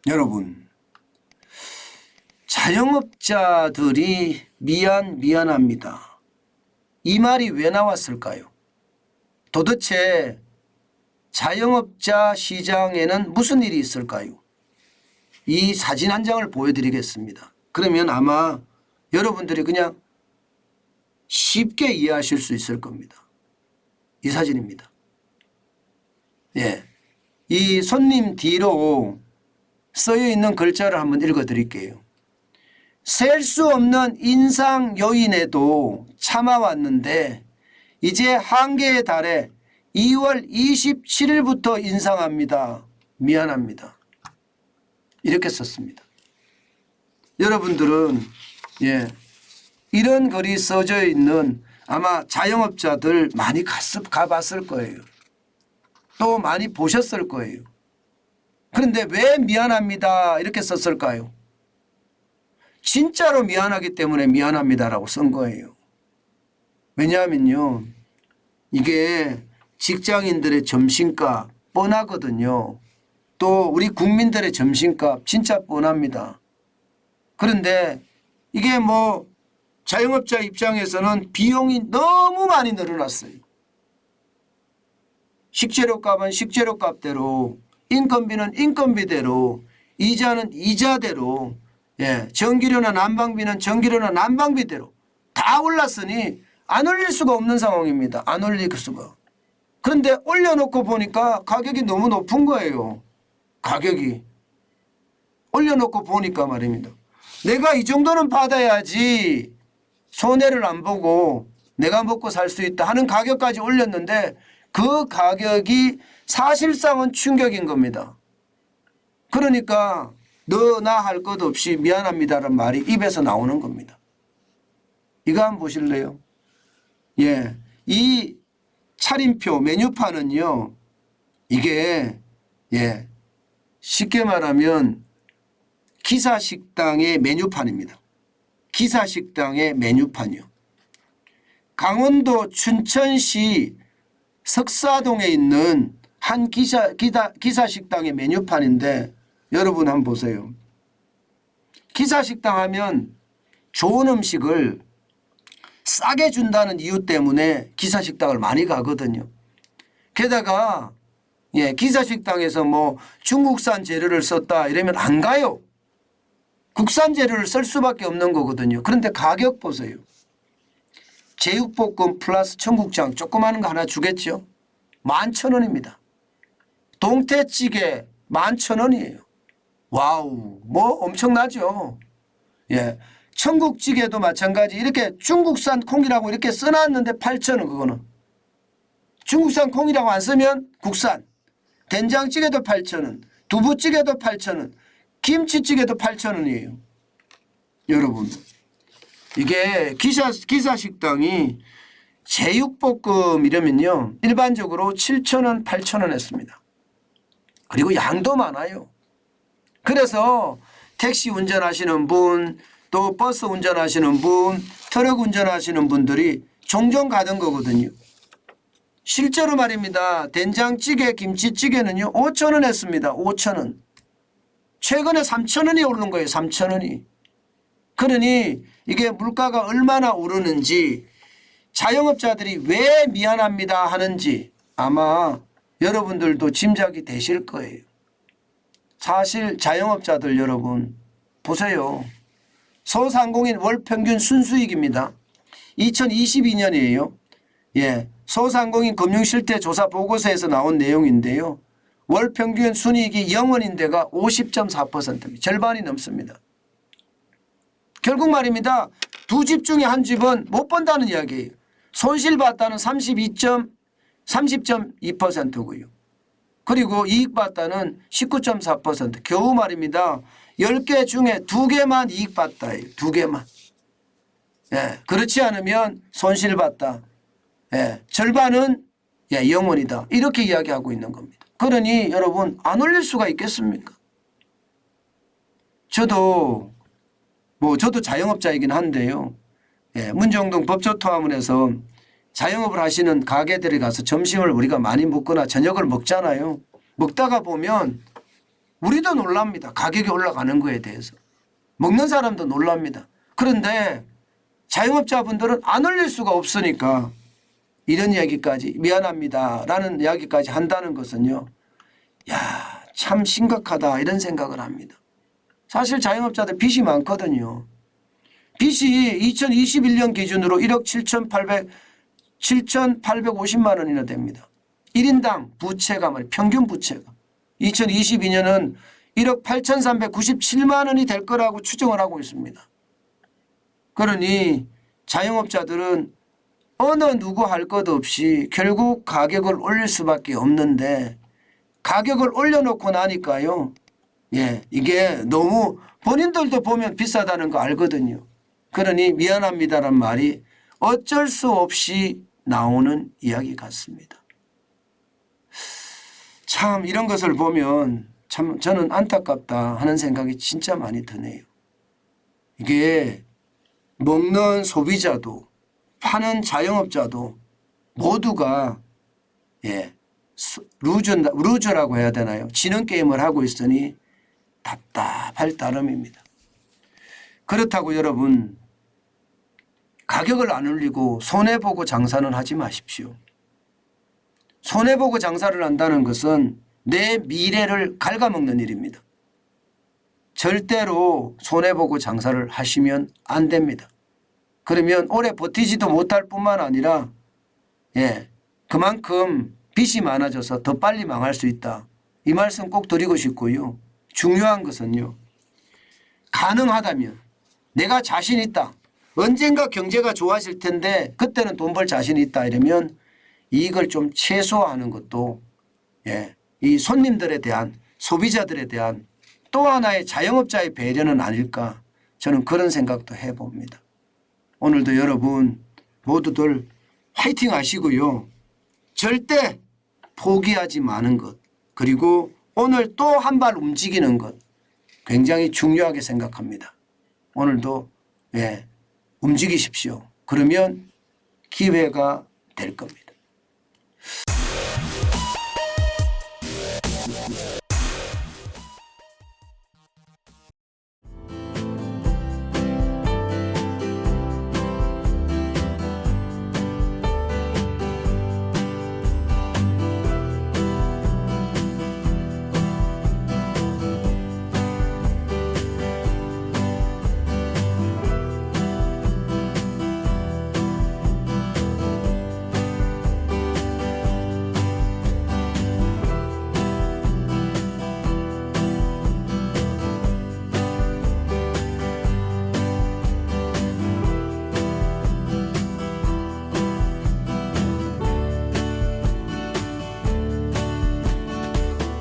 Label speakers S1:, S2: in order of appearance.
S1: 여러분, 자영업자들이 미안합니다. 이 말이 왜 나왔을까요? 도대체 자영업자 시장에는 무슨 일이 있을까요? 이 사진 한 장을 보여드리겠습니다. 그러면 아마 여러분들이 그냥 쉽게 이해하실 수 있을 겁니다. 이 사진입니다. 예, 이 손님 뒤로 써여 있는 글자를 한번 읽어드릴게요. 셀 수 없는 인상 요인에도 참아왔는데 이제 한계에 달해 2월 27일부터 인상합니다. 미안합니다. 이렇게 썼습니다. 여러분들은 이런 글이 써져 있는 아마 자영업자들 많이 가봤을 거예요. 또 많이 보셨을 거예요. 그런데 왜 미안합니다 이렇게 썼을까요? 진짜로 미안하기 때문에 미안합니다라고 쓴 거예요. 왜냐하면요, 이게 직장인들의 점심값 뻔하거든요. 또 우리 국민들의 점심값 진짜 뻔합니다. 그런데 이게 뭐 자영업자 입장에서는 비용이 너무 많이 늘어났어요. 식재료값은 식재료값대로, 인건비는 인건비대로, 이자는 이자대로, 전기료나 난방비는 전기료나 난방비대로 다 올랐으니 안 올릴 수가 없는 상황입니다. 안 올릴 수가. 그런데 올려놓고 보니까 가격이 너무 높은 거예요. 가격이. 올려놓고 보니까 말입니다. 내가 이 정도는 받아야지 손해를 안 보고 내가 먹고 살 수 있다 하는 가격까지 올렸는데 그 가격이 사실상은 충격인 겁니다. 그러니까 너 나 할 것 없이 미안합니다라는 말이 입에서 나오는 겁니다. 이거 한번 보실래요? 예, 이 차림표 메뉴판은요, 이게 쉽게 말하면 기사식당의 메뉴판입니다. 기사식당의 메뉴판이요. 강원도 춘천시 석사동에 있는 한 기사식당의 메뉴판인데 여러분 한번 보세요. 기사식당 하면 좋은 음식을 싸게 준다는 이유 때문에 기사식당을 많이 가거든요. 게다가 기사식당에서 뭐 중국산 재료를 썼다 이러면 안 가요. 국산 재료를 쓸 수밖에 없는 거거든요. 그런데 가격 보세요. 제육볶음 플러스 청국장 조그마한 거 하나 주겠죠. 11,000원입니다. 동태찌개 11,000원이에요. 와우, 뭐 엄청나죠. 청국찌개도 마찬가지. 이렇게 중국산 콩이라고 이렇게 써놨는데 8,000원 그거는. 중국산 콩이라고 안 쓰면 국산. 된장찌개도 8,000원. 두부찌개도 8,000원. 김치찌개도 8,000원이에요. 여러분, 이게 기사식당이 제육볶음 이러면요 일반적으로 7,000원, 8,000원 했습니다. 그리고 양도 많아요. 그래서 택시 운전하시는 분, 또 버스 운전하시는 분, 트럭 운전하시는 분들이 종종 가던 거거든요. 실제로 말입니다. 된장찌개, 김치찌개는요 5,000원 했습니다. 5,000원. 최근에 3,000원이 오르는 거예요. 3,000원이. 그러니 이게 물가가 얼마나 오르는지, 자영업자들이 왜 미안합니다 하는지 아마 여러분들도 짐작이 되실 거예요. 사실 자영업자들 여러분 보세요. 소상공인 월평균 순수익입니다. 2022년이에요. 소상공인 금융실태조사 보고서에서 나온 내용인데요. 월평균 순이익이 0원인데가 50.4%입니다. 절반이 넘습니다. 결국 말입니다. 두 집 중에 한 집은 못 번다는 이야기예요. 손실봤다는 30.2%고요. 그리고 이익봤다는 19.4%. 겨우 말입니다. 10개 중에 2개만 이익봤다예요. 2개만. 그렇지 않으면 손실봤다. 절반은 0원이다. 이렇게 이야기하고 있는 겁니다. 그러니 여러분 안 올릴 수가 있겠습니까? 저도 자영업자이긴 한데요. 문정동 법조토화문에서 자영업을 하시는 가게들에 가서 점심을 우리가 많이 먹거나 저녁을 먹잖아요. 먹다가 보면 우리도 놀랍니다. 가격이 올라가는 거에 대해서. 먹는 사람도 놀랍니다. 그런데 자영업자분들은 안 올릴 수가 없으니까 이런 이야기까지 미안합니다라는 이야기까지 한다는 것은요. 야, 참 심각하다 이런 생각을 합니다. 사실 자영업자들 빚이 많거든요. 빚이 2021년 기준으로 1억 7,850만 원이나 됩니다. 1인당 부채가 말이에요. 평균 부채가. 2022년은 1억 8,397만 원이 될 거라고 추정을 하고 있습니다. 그러니 자영업자들은 어느 누구 할 것 없이 결국 가격을 올릴 수밖에 없는데 가격을 올려놓고 나니까요. 예, 이게 너무 본인들도 보면 비싸다는 거 알거든요. 그러니 미안합니다란 말이 어쩔 수 없이 나오는 이야기 같습니다. 참 이런 것을 보면 참 저는 안타깝다 하는 생각이 진짜 많이 드네요. 이게 먹는 소비자도 파는 자영업자도 모두가 예, 루저라고 해야 되나요? 지는 게임을 하고 있으니 답답할 따름입니다. 그렇다고 여러분 가격을 안 올리고 손해보고 장사는 하지 마십시오. 손해보고 장사를 한다는 것은 내 미래를 갉아먹는 일입니다. 절대로 손해보고 장사를 하시면 안 됩니다. 그러면 오래 버티지도 못할 뿐만 아니라 예, 그만큼 빚이 많아져서 더 빨리 망할 수 있다. 이 말씀 꼭 드리고 싶고요. 중요한 것은요. 가능하다면 내가 자신 있다. 언젠가 경제가 좋아질 텐데 그때는 돈 벌 자신이 있다 이러면 이익을 좀 최소화하는 것도 예, 이 손님들에 대한 소비자들에 대한 또 하나의 자영업자의 배려는 아닐까 저는 그런 생각도 해봅니다. 오늘도 여러분 모두들 화이팅 하시고요. 절대 포기하지 마는 것 그리고 오늘 또 한 발 움직이는 것 굉장히 중요하게 생각합니다. 오늘도 예, 움직이십시오. 그러면 기회가 될 겁니다.